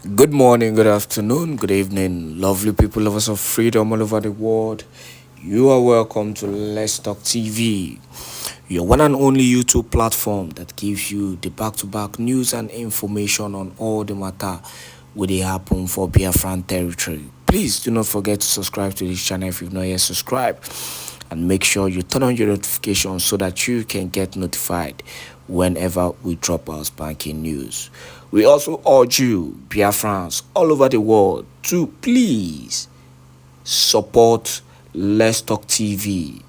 Good morning, good afternoon, good evening, lovely people, lovers of freedom all over the world. You are welcome to Let's Talk TV, your one and only YouTube platform that gives you the back-to-back news and information on all the matter where they happen for Biafran territory. Please do not forget to subscribe to this channel if you've not yet subscribed, and make sure you turn on your notifications so that you can get notified whenever we drop our spanking news. We also urge you, Biafrans all over the world, to please support Let's Talk TV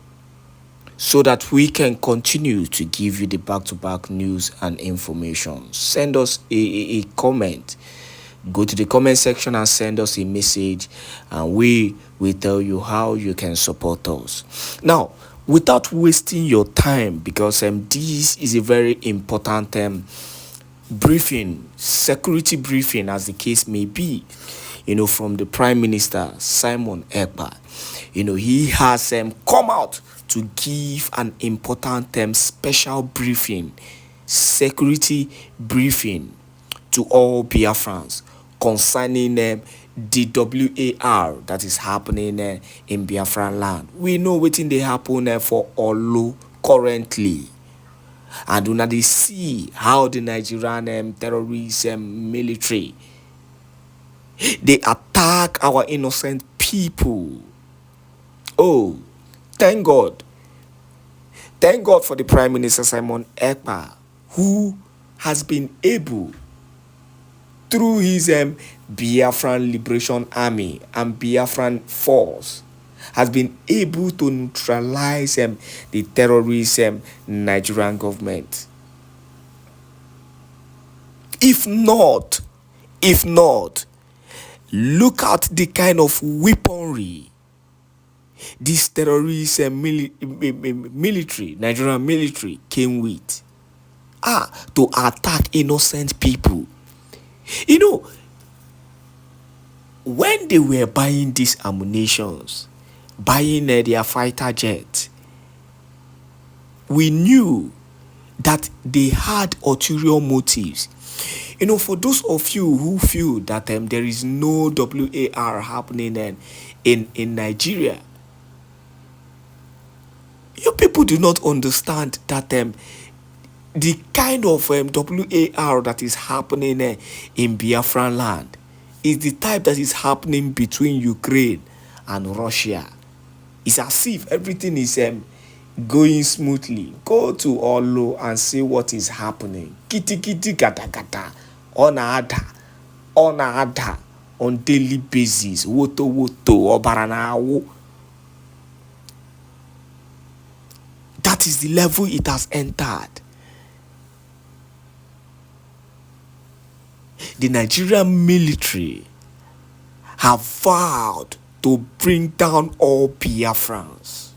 so that we can continue to give you the back-to-back news and information. Send us a comment. Go to the comment section and send us a message, and we will tell you how you can support us. Now, without wasting your time, because this is a very important briefing, security briefing as the case may be, from the Prime Minister, Simon Èkpá. He has come out to give an important special briefing, security briefing to all Biafrans concerning the WAR that is happening in Biafran land. We know what they happen for Orlu currently. And when they see how the Nigerian terrorist military, they attack our innocent people. Oh, thank God. Thank God for the Prime Minister Simon Èkpá, who has been able, through his Biafran Liberation Army and Biafran Force, has been able to neutralize the terrorist Nigerian government. If not, look at the kind of weaponry this terrorist military, Nigerian military, came with to attack innocent people. When they were buying these ammunitions, buying their fighter jets, we knew that they had ulterior motives. For those of you who feel that there is no WAR happening in Nigeria, you people do not understand that the kind of WAR that is happening in Biafran land is the type that is happening between Ukraine and Russia. It's as if everything is going smoothly. Go to Orlu and see what is happening. Kitty gata gata on daily basis. Woto obaranawo. That is the level it has entered. The Nigerian military have vowed to bring down all Biafrans.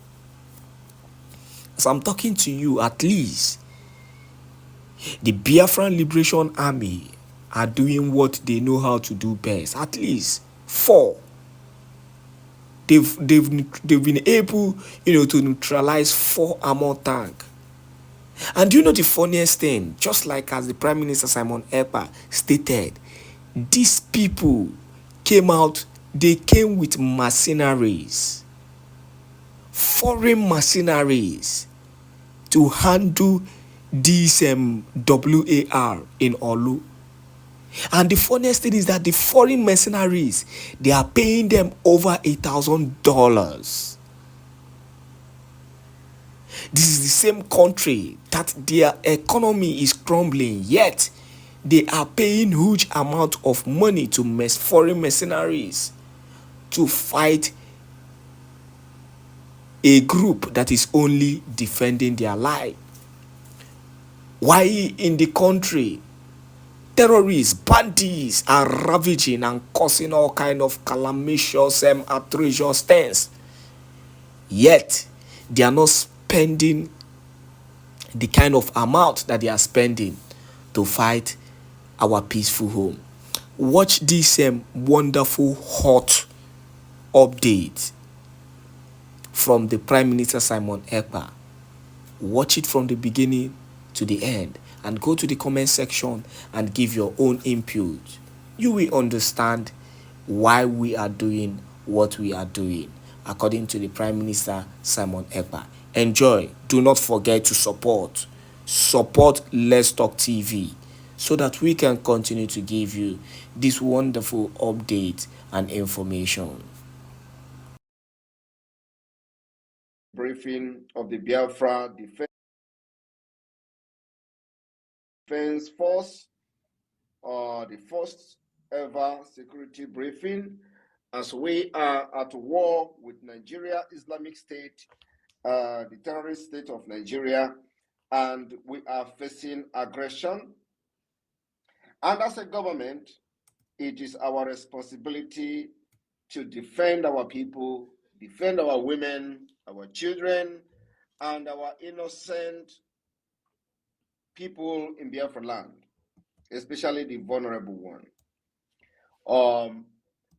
As I'm talking to you, at least the Biafran Liberation Army are doing what they know how to do best. At least 4. They've been able, to neutralize 4 armor tanks. And the funniest thing? Just like as the Prime Minister Simon Èkpá stated, these people came out, they came with mercenaries, foreign mercenaries, to handle this WAR in Orlu. And the funniest thing is that the foreign mercenaries, they are paying them over $1,000. This is the same country that their economy is crumbling, yet they are paying huge amount of money to foreign mercenaries to fight a group that is only defending their life. Why in the country, terrorists, bandits are ravaging and causing all kind of calamitous outrageous things, yet they are not spending the kind of amount that they are spending to fight our peaceful home. Watch this wonderful hot update from the Prime Minister Simon Èkpá. Watch it from the beginning to the end, and go to the comment section and give your own input. you will understand why we are doing what we are doing, according to the Prime Minister Simon Èkpá. Enjoy. Do not forget to support Let's Talk TV, so that we can continue to give you this wonderful update and information. Briefing of the Biafra Defense Force, the first ever security briefing, as we are at war with Nigeria, Islamic State, the terrorist state of Nigeria, and we are facing aggression. And as a government, it is our responsibility to defend our people, defend our women, our children, and our innocent people in Biafra land, especially the vulnerable one.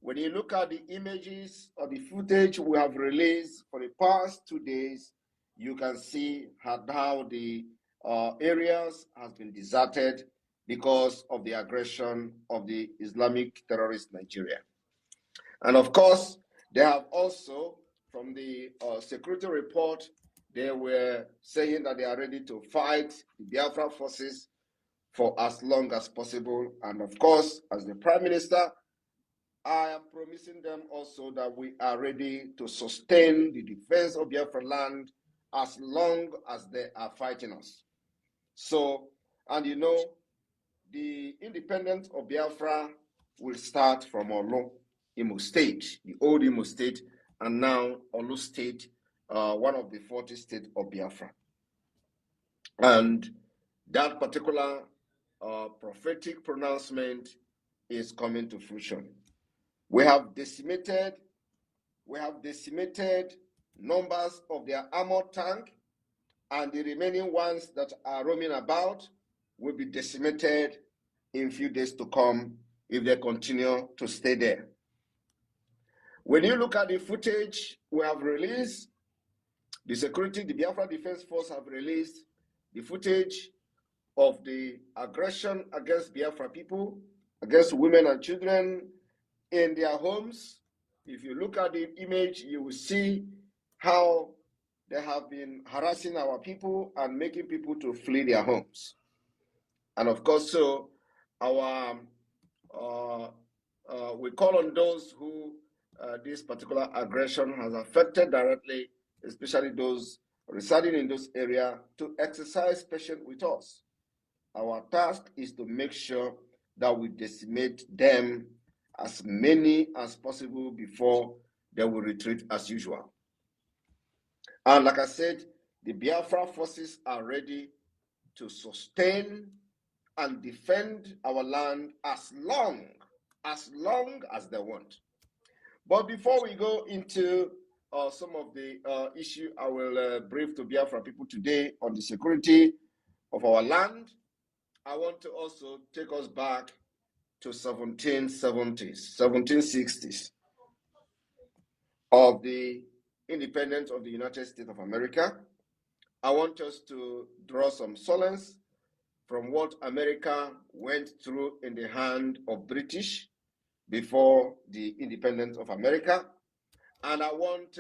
When you look at the images or the footage we have released for the past 2 days, you can see how the areas has been deserted because of the aggression of the Islamic terrorist Nigeria. And of course, they have also, from the security report, they were saying that they are ready to fight the Biafra forces for as long as possible. And of course, as the Prime Minister, I am promising them also that we are ready to sustain the defense of Biafra land as long as they are fighting us. So, and you know, the independence of Biafra will start from Orlu, Imo State, the old Imo State, and now Orlu State, one of the 40 states of Biafra. And that particular prophetic pronouncement is coming to fruition. We have decimated numbers of their armored tank, and the remaining ones that are roaming about will be decimated in a few days to come if they continue to stay there. When you look at the footage we have released, the Biafra Defense Force have released the footage of the aggression against Biafra people, against women and children in their homes. If you look at the image, you will see how they have been harassing our people and making people to flee their homes. And of course, so we call on those who this particular aggression has affected directly, especially those residing in those areas, to exercise patience with us. Our task is to make sure that we decimate them, as many as possible, before they will retreat as usual. And like I said, the Biafra forces are ready to sustain and defend our land as long as they want. But before we go into some of the issue, I will brief to Biafra people today on the security of our land. I want to also take us back to 1760s, of the independence of the United States of America. I want us to draw some solace from what America went through in the hand of British before the independence of America. And I want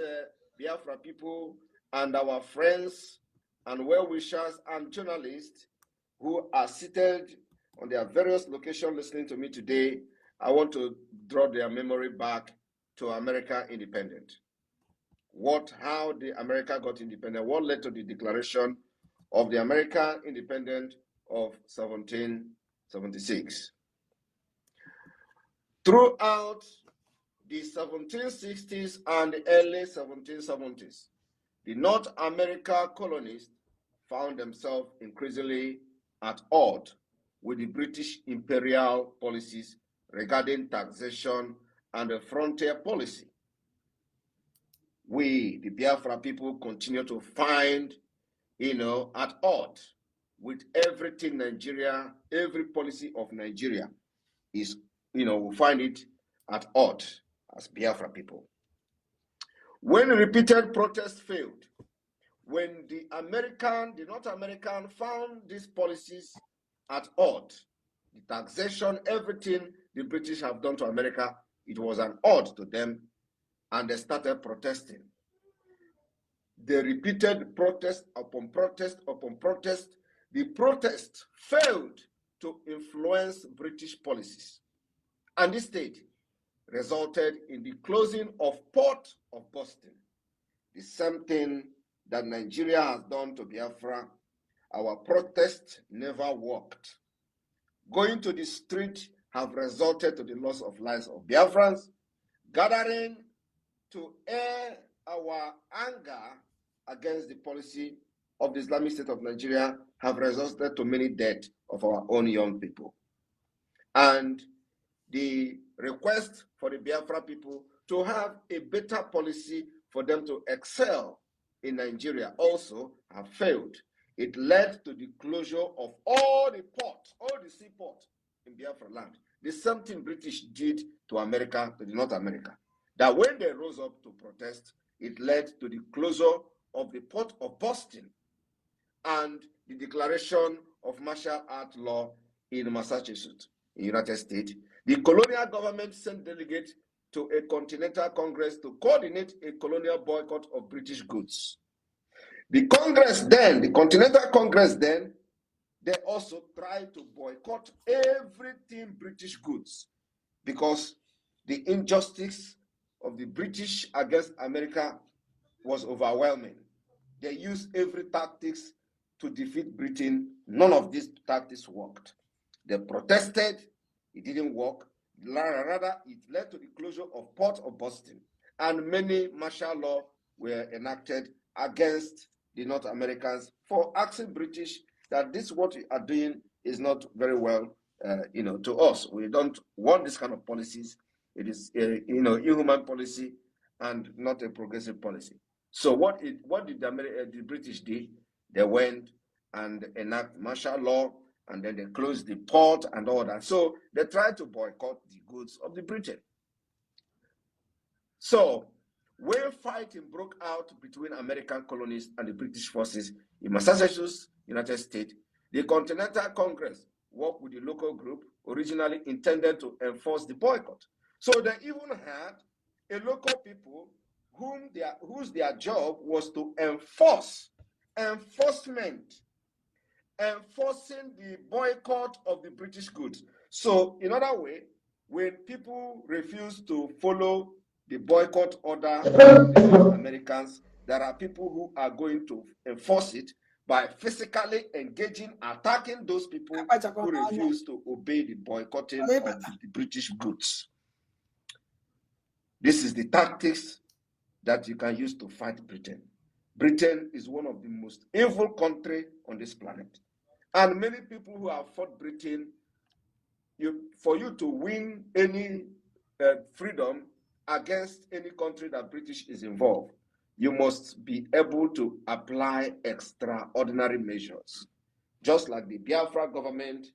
Biafra people and our friends and well-wishers and journalists who are seated on their various locations listening to me today, I want to draw their memory back to America independent. How the America got independent, what led to the declaration of the American independence of 1776. Throughout the 1760s and the early 1770s, the North America colonists found themselves increasingly at odds with the British imperial policies regarding taxation and the frontier policy. We, the Biafra people, continue to find, at odds with everything Nigeria, every policy of Nigeria is, we find it at odds as Biafra people. When repeated protests failed, when the North American found these policies at odds, the taxation, everything the British have done to America, it was an odd to them, and they started protesting. They repeated protest upon protest upon protest. The protest failed to influence British policies, and this state resulted in the closing of Port of Boston. The same thing that Nigeria has done to Biafra. Our protest never worked. Going to the street have resulted to the loss of lives of Biafrans. Gathering to air our anger against the policy of the Islamic State of Nigeria have resulted to many deaths of our own young people. And the request for the Biafra people to have a better policy for them to excel in Nigeria also have failed. It led to the closure of all the ports, all the seaports in Biafra land. The same thing British did to America, to the North America. That when they rose up to protest, it led to the closure of the port of Boston and the declaration of martial art law in Massachusetts, in the United States. The colonial government sent delegates to a continental congress to coordinate a colonial boycott of British goods. The Congress then, the Continental Congress then, they also tried to boycott everything British goods because the injustice of the British against America was overwhelming. They used every tactics to defeat Britain. None of these tactics worked. They protested, it didn't work. Rather, it led to the closure of Port of Boston, and many martial law were enacted against the North Americans for asking British that this what we are doing is not very well, to us. We don't want this kind of policies. It is, inhuman policy and not a progressive policy. So what did the British did? They went and enact martial law, and then they closed the port and all that. So they tried to boycott the goods of the Britain. So when fighting broke out between American colonies and the British forces in Massachusetts, United States, the Continental Congress worked with the local group originally intended to enforce the boycott. So they even had a local people whose their job was to enforcing the boycott of the British goods. So in other way, when people refuse to follow the boycott order of the Americans, there are people who are going to enforce it by physically engaging, attacking those people who refuse to obey the boycotting of the British goods. This is the tactics that you can use to fight Britain. Britain is one of the most evil countries on this planet. And many people who have fought Britain, for you to win any freedom against any country that British is involved, you must be able to apply extraordinary measures, just like the Biafra government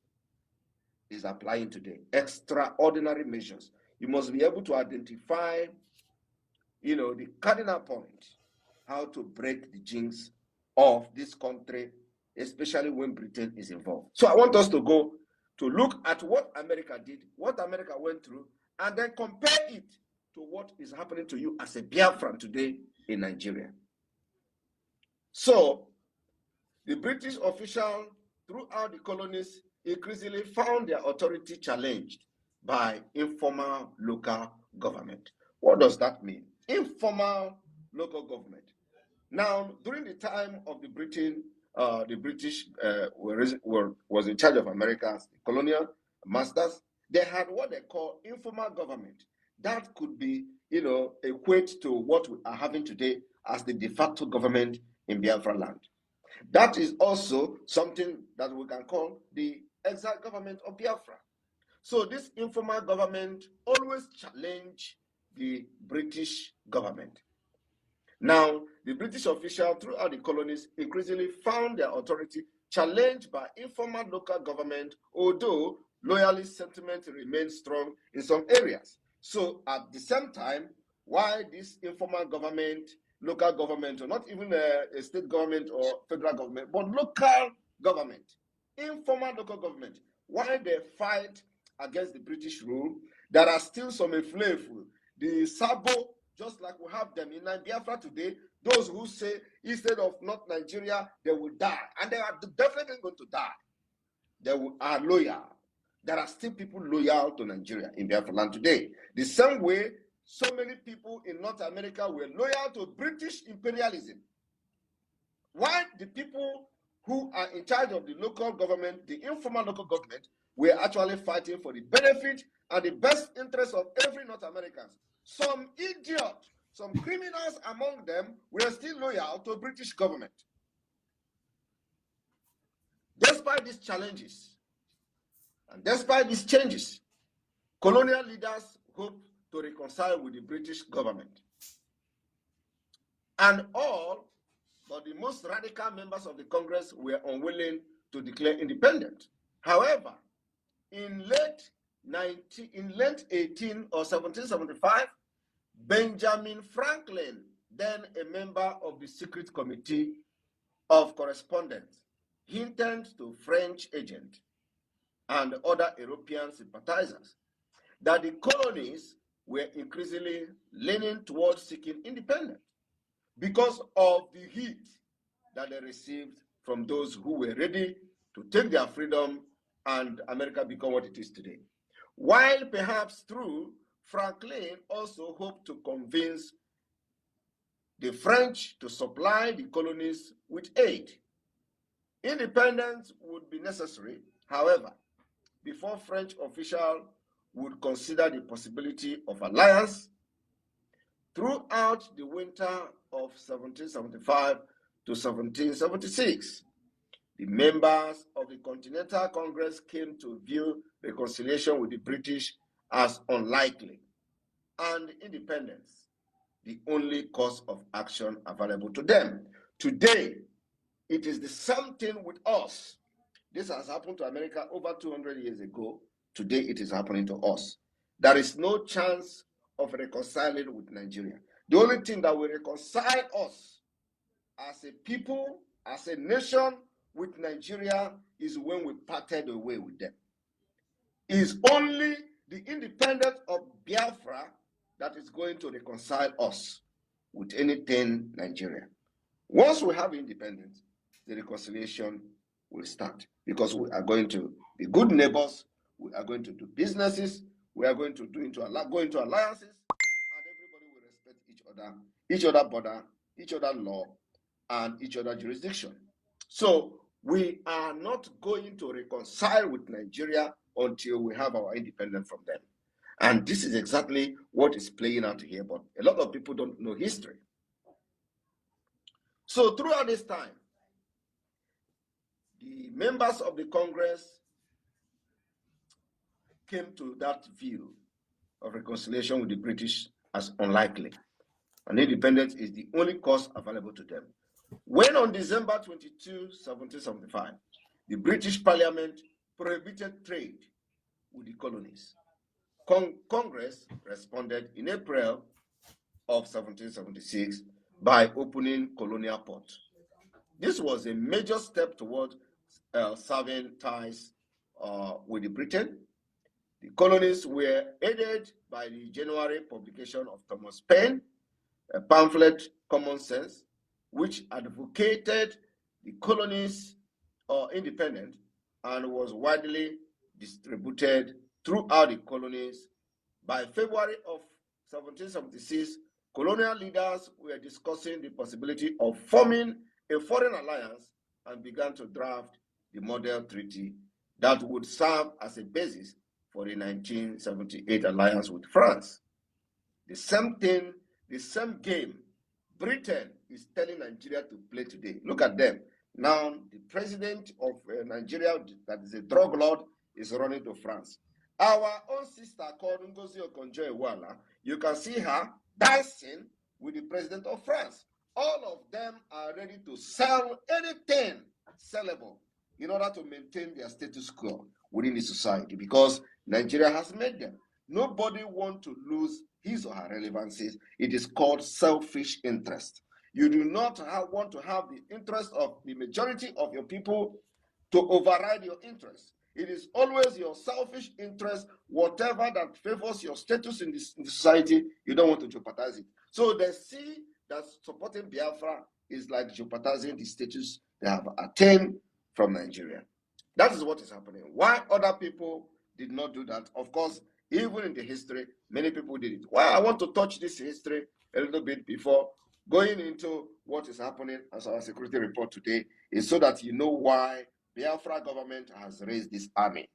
is applying today. Extraordinary measures. You must be able to identify, the cardinal point, how to break the jinx of this country, especially when Britain is involved. So I want us to go to look at what America did, what America went through, and then compare it to what is happening to you as a Biafran today in Nigeria. So the British official throughout the colonies increasingly found their authority challenged by informal local government. What does that mean? Informal local government. Now, during the time of the Britain, the British was in charge of America as the colonial masters. They had what they call informal government. That could be, equate to what we are having today as the de facto government in Biafra land. That is also something that we can call the exile government of Biafra. So this informal government always challenged the British government. Now, the British official throughout the colonies increasingly found their authority challenged by informal local government, although loyalist sentiment remained strong in some areas. So at the same time, while this informal government, local government, or not even a state government or federal government, but local government, informal local government while they fight against the British rule, there are still some Eflefu, the Sabo, just like we have them in Biafra today, those who say instead of not Nigeria, they will die. And they are definitely going to die. They are loyal. There are still people loyal to Nigeria in Biafra land today. The same way so many people in North America were loyal to British imperialism. While the people who are in charge of the local government, the informal local government, were actually fighting for the benefit and the best interest of every North American. Some idiot, some criminals among them were still loyal to British government. Despite these challenges and despite these changes, colonial leaders hope to reconcile with the British government. And all but the most radical members of the Congress were unwilling to declare independent. However, in late 1775, Benjamin Franklin, then a member of the Secret Committee of Correspondence, hinted to French agents and other European sympathizers that the colonies were increasingly leaning towards seeking independence because of the heat that they received from those who were ready to take their freedom and America become what it is today. While perhaps true, Franklin also hoped to convince the French to supply the colonies with aid. Independence would be necessary, however, before French officials would consider the possibility of alliance. Throughout the winter of 1775 to 1776, the members of the Continental Congress came to view reconciliation with the British as unlikely, and independence the only course of action available to them. Today, it is the same thing with us. This has happened to America over 200 years ago. Today, it is happening to us. There is no chance of reconciling with Nigeria. The only thing that will reconcile us as a people, as a nation with Nigeria is when we parted away with them. It is only the independence of Biafra that is going to reconcile us with anything Nigeria. Once we have independence, the reconciliation will start because we are going to be good neighbors, we are going to do businesses, we are going to go into alliances, and everybody will respect each other border, each other law, and each other jurisdiction. So we are not going to reconcile with Nigeria until we have our independence from them. And this is exactly what is playing out here, but a lot of people don't know history. So throughout this time, the members of the Congress came to that view of reconciliation with the British as unlikely, and independence is the only course available to them. When on December 22, 1775, the British Parliament prohibited trade with the colonies, Congress responded in April of 1776 by opening colonial ports. This was a major step toward severing ties with Britain. The colonies were aided by the January publication of Thomas Paine, a pamphlet, Common Sense, which advocated the colonies independent and was widely distributed throughout the colonies. By February of 1776, colonial leaders were discussing the possibility of forming a foreign alliance and began to draft the model treaty that would serve as a basis for the 1978 alliance with France. The same thing, the same game Britain is telling Nigeria to play today. Look at them. Now, the president of Nigeria, that is a drug lord, is running to France. Our own sister called Ngozi Okonjo-Iweala, you can see her dancing with the president of France. All of them are ready to sell anything sellable in order to maintain their status quo within the society because Nigeria has made them. Nobody wants to lose his or her relevancies. It is called selfish interest. You do not want to have the interest of the majority of your people to override your interest. It is always your selfish interest, whatever that favors your status in the society, you don't want to jeopardize it. So they see that supporting Biafra is like jeopardizing the status they have attained from Nigeria. That is what is happening. Why other people did not do that? Of course, even in the history, many people did it. Why I want to touch this history a little bit before going into what is happening as our security report today is so that you know why Biafra government has raised this army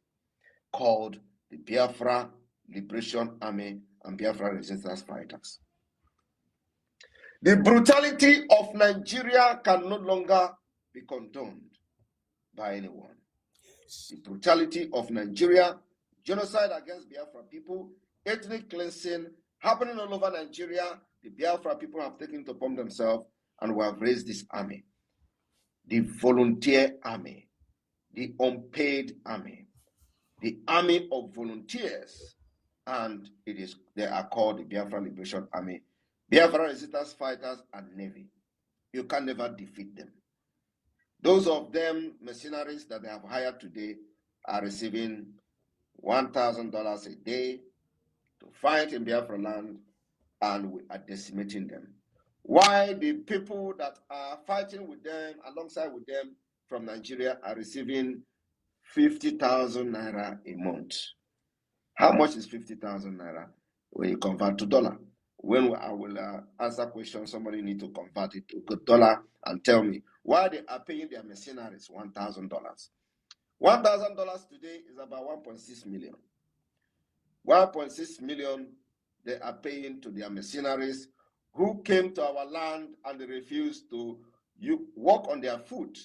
called the Biafra Liberation Army and Biafra Resistance Fighters. The brutality of Nigeria can no longer be condoned by anyone. The brutality of Nigeria, genocide against Biafra people, ethnic cleansing happening all over Nigeria, the Biafra people have taken it upon themselves and we have raised this army. The volunteer army, the unpaid army, the army of volunteers, and they are called the Biafra Liberation Army, Biafra Resistance Fighters and Navy. You can never defeat them. Those of them mercenaries that they have hired today are receiving $1,000 a day to fight in Biafra land, and we are decimating them. Why the people that are fighting with them, alongside with them from Nigeria, are receiving 50,000 naira a month? How much is 50,000 naira when you convert to dollar? When I will answer questions, somebody need to convert it to dollar and tell me why they are paying their mercenaries $1,000. $1,000 today is about 1.6 million. 1.6 million they are paying to their mercenaries who came to our land and they refused to walk on their foot.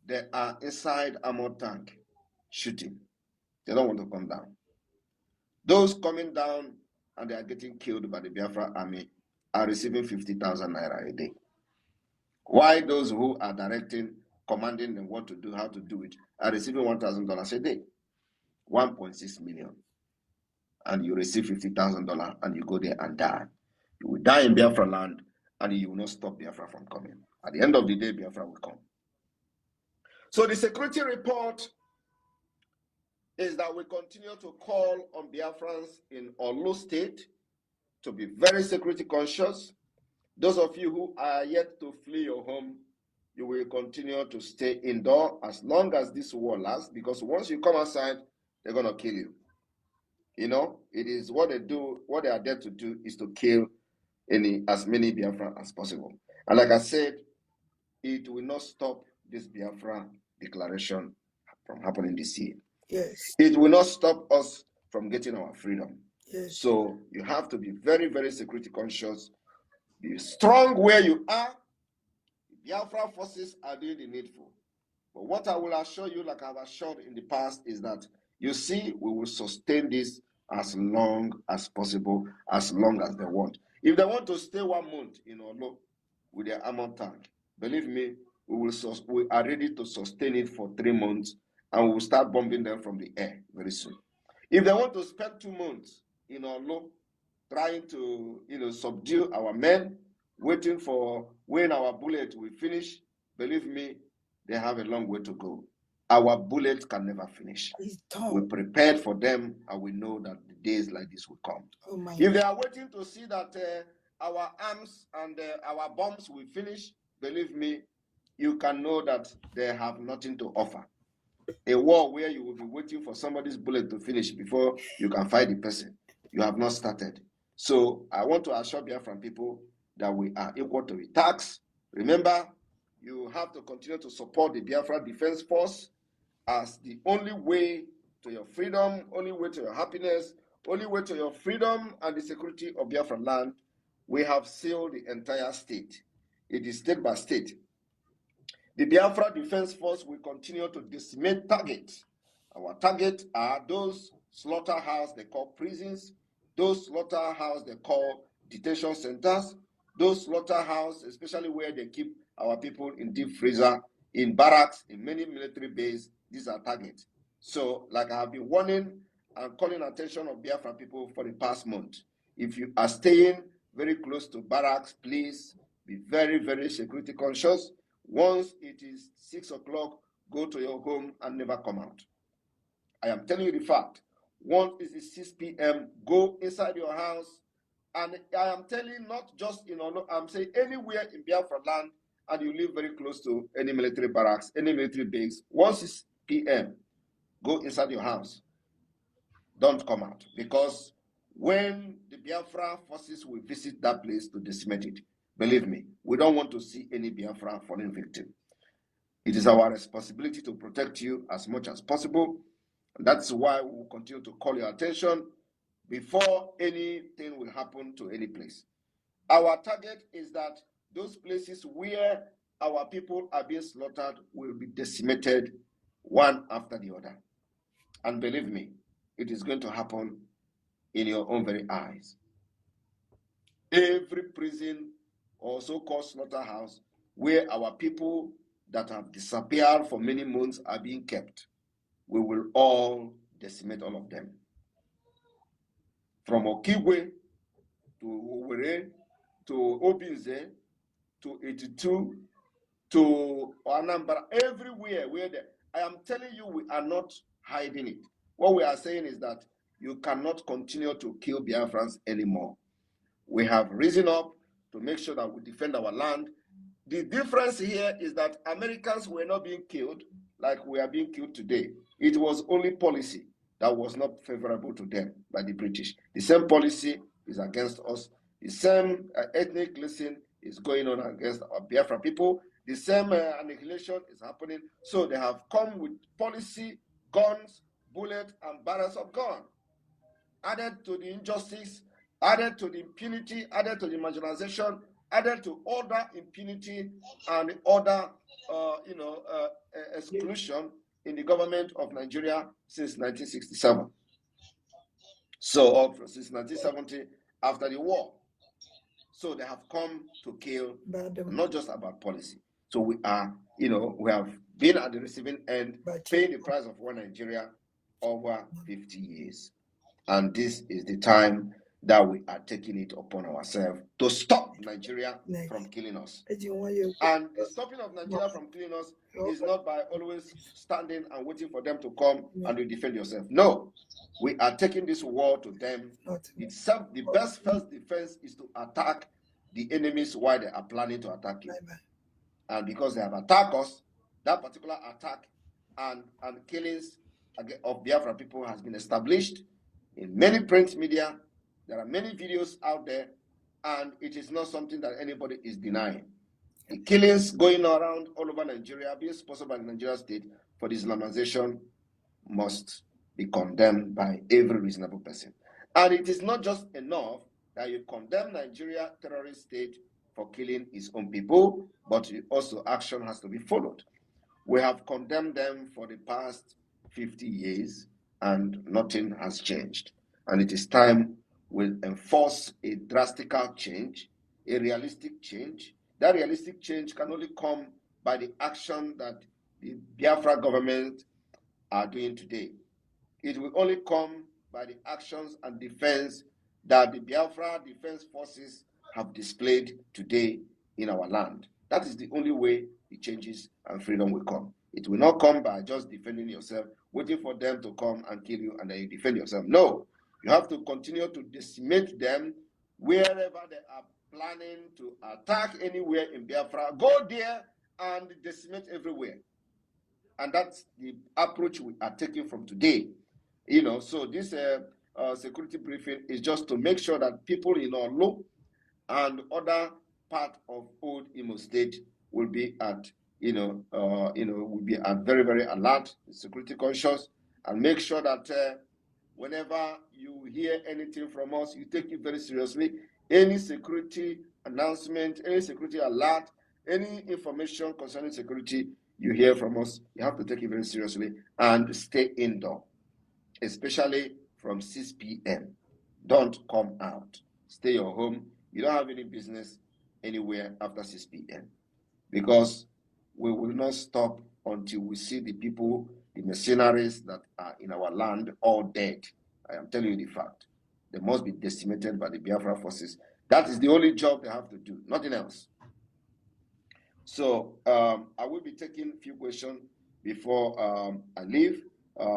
They are inside armored tank shooting. They don't want to come down. Those coming down and they are getting killed by the Biafra army are receiving 50,000 naira a day. Why those who are directing, commanding them what to do, how to do it, are receiving $1,000 a day? 1.6 million. And you receive $50,000 and you go there and die. You will die in Biafra land and you will not stop Biafra from coming. At the end of the day, Biafra will come. So the security report is that we continue to call on Biafrans in Orlu state to be very security conscious. Those of you who are yet to flee your home, you will continue to stay indoor as long as this war lasts, because once you come outside, they're going to kill you. You know, it is what they do, what they are there to do is to kill as many Biafra as possible. And like I said, it will not stop this Biafra declaration from happening this year. Yes. It will not stop us from getting our freedom. Yes. So you have to be very, very security conscious. Be strong where you are. The Biafra forces are doing the needful. But what I will assure you, like I've assured in the past, is that you see, we will sustain this as long as possible, as long as they want. If they want to stay 1 month in Orlu with their armored tank, believe me, we are ready to sustain it for 3 months, and we will start bombing them from the air very soon. If they want to spend 2 months in Orlu trying to subdue our men, waiting for when our bullet will finish, believe me, they have a long way to go. Our bullets can never finish. We prepared for them, and we know that the days like this will come. If they are waiting to see that our arms and our bombs will finish, believe me, you can know that they have nothing to offer. A war where you will be waiting for somebody's bullet to finish before you can fight the person, you have not started. So I want to assure Biafran people that we are equal to the task. Remember, you have to continue to support the Biafra Defense Force as the only way to your freedom, only way to your happiness, only way to your freedom and the security of Biafra land. We have sealed the entire state. It is state by state. The Biafra Defense Force will continue to decimate targets. Our targets are those slaughterhouses they call prisons, those slaughterhouses they call detention centers, those slaughterhouses, especially where they keep our people in deep freezer, in barracks, in many military bases. These are targets. So, like I have been warning and calling attention of Biafra people for the past month, if you are staying very close to barracks, please be very, very security conscious. Once it is 6 o'clock, go to your home and never come out. I am telling you the fact. Once it's 6 p.m., go inside your house. And I am telling you, not just in Orlu, I'm saying anywhere in Biafra land, and you live very close to any military barracks, any military base, once it's p.m., go inside your house. Don't come out. Because when the Biafra forces will visit that place to decimate it, believe me, we don't want to see any Biafra falling victim. It is our responsibility to protect you as much as possible. That's why we will continue to call your attention before anything will happen to any place. Our target is that those places where our people are being slaughtered will be decimated one after the other. And believe me, it is going to happen in your own very eyes. Every prison or so-called slaughterhouse where our people that have disappeared for many months are being kept, we will all decimate all of them. From Okigwe to Owerri to Obinze to 82 to Anambra, everywhere where I am telling you, we are not hiding it. What we are saying is that you cannot continue to kill Biafrans anymore. We have risen up to make sure that we defend our land. The difference here is that Americans were not being killed like we are being killed today. It was only policy that was not favorable to them by the British. The same policy is against us. The same ethnic cleansing is going on against our Biafra people. The same annihilation is happening. So they have come with policy, guns, bullets, and barrels of gun. Added to the injustice, added to the impunity, added to the marginalization, added to other impunity and other, exclusion in the government of Nigeria since 1967. So, since 1970, after the war. So they have come to kill, not just about policy. So we are, we have been at the receiving end, paying the price of one Nigeria over 50 years. And this is the time that we are taking it upon ourselves to stop Nigeria from killing us. And the stopping of Nigeria from killing us is not by always standing and waiting for them to come and you defend yourself. No, we are taking this war to them. The best first defense is to attack the enemies while they are planning to attack you. And because they have attacked us, that particular attack and killings of Biafra people has been established in many print media. There are many videos out there, and it is not something that anybody is denying. The killings going around all over Nigeria, being sponsored by the Nigeria state for the Islamization, must be condemned by every reasonable person. And it is not just enough that you condemn Nigeria terrorist state for killing its own people, but also action has to be followed. We have condemned them for the past 50 years, and nothing has changed. And it is time we enforce a drastic change, a realistic change. That realistic change can only come by the action that the Biafra government are doing today. It will only come by the actions and defense that the Biafra defense forces have displayed today in our land. That is the only way the changes and freedom will come. It will not come by just defending yourself, waiting for them to come and kill you and then you defend yourself. No, you have to continue to decimate them wherever they are planning to attack anywhere in Biafra. Go there and decimate everywhere. And that's the approach we are taking from today. So this security briefing is just to make sure that people in Orlu and other part of old Imo State will be at, will be at very, very alert, security conscious, and make sure that whenever you hear anything from us, you take it very seriously. Any security announcement, any security alert, any information concerning security you hear from us, you have to take it very seriously and stay indoor, especially from 6 p.m. Don't come out. Stay your home. You don't have any business anywhere after 6 p.m. because we will not stop until we see the people, the mercenaries that are in our land, all dead. I am telling you the fact. They must be decimated by the Biafra forces. That is the only job they have to do, nothing else. So I will be taking a few questions before I leave.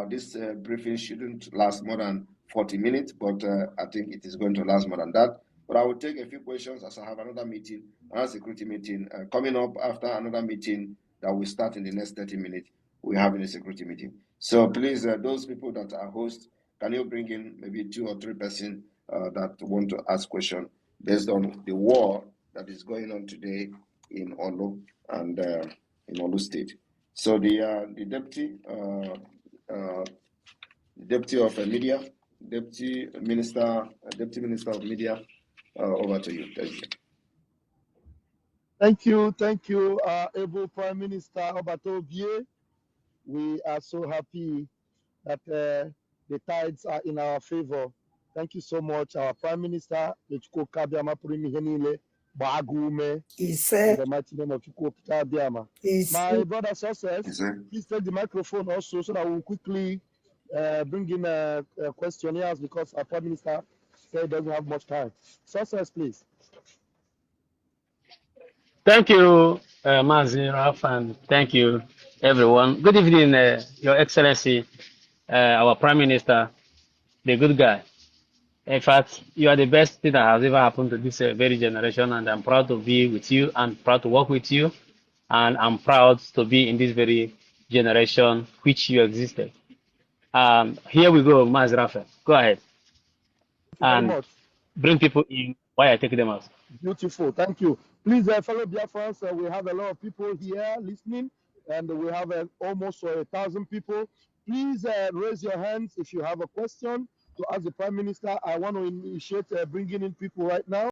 This briefing shouldn't last more than 40 minutes, but I think it is going to last more than that. But I will take a few questions as I have another meeting, another security meeting coming up after another meeting that will start in the next 30 minutes. We're having a security meeting. So please, those people that are hosts, can you bring in maybe 2 or 3 persons that want to ask questions based on the war that is going on today in Orlu and in Orlu State. So the deputy of media, deputy minister of media, over to you. Thank you. Thank you, able Prime Minister Obatovie. We are so happy that the tides are in our favor. Thank you so much, our Prime Minister. My brother Success, please take the microphone also so that we'll quickly bring in questionnaires because our Prime Minister said doesn't have much time. Success, please. Thank you, Mazi Raf, and thank you, everyone. Good evening, Your Excellency, our Prime Minister, the good guy. In fact, you are the best thing that has ever happened to this very generation, and I'm proud to be with you and proud to work with you, and I'm proud to be in this very generation which you existed. Here we go, Mazi Raf. Go ahead and bring people in while I take them out. Beautiful, thank you. Please, fellow Biafrans, we have a lot of people here listening, and we have almost 1,000 people. Please raise your hands if you have a question to ask the Prime Minister. I want to initiate bringing in people right now.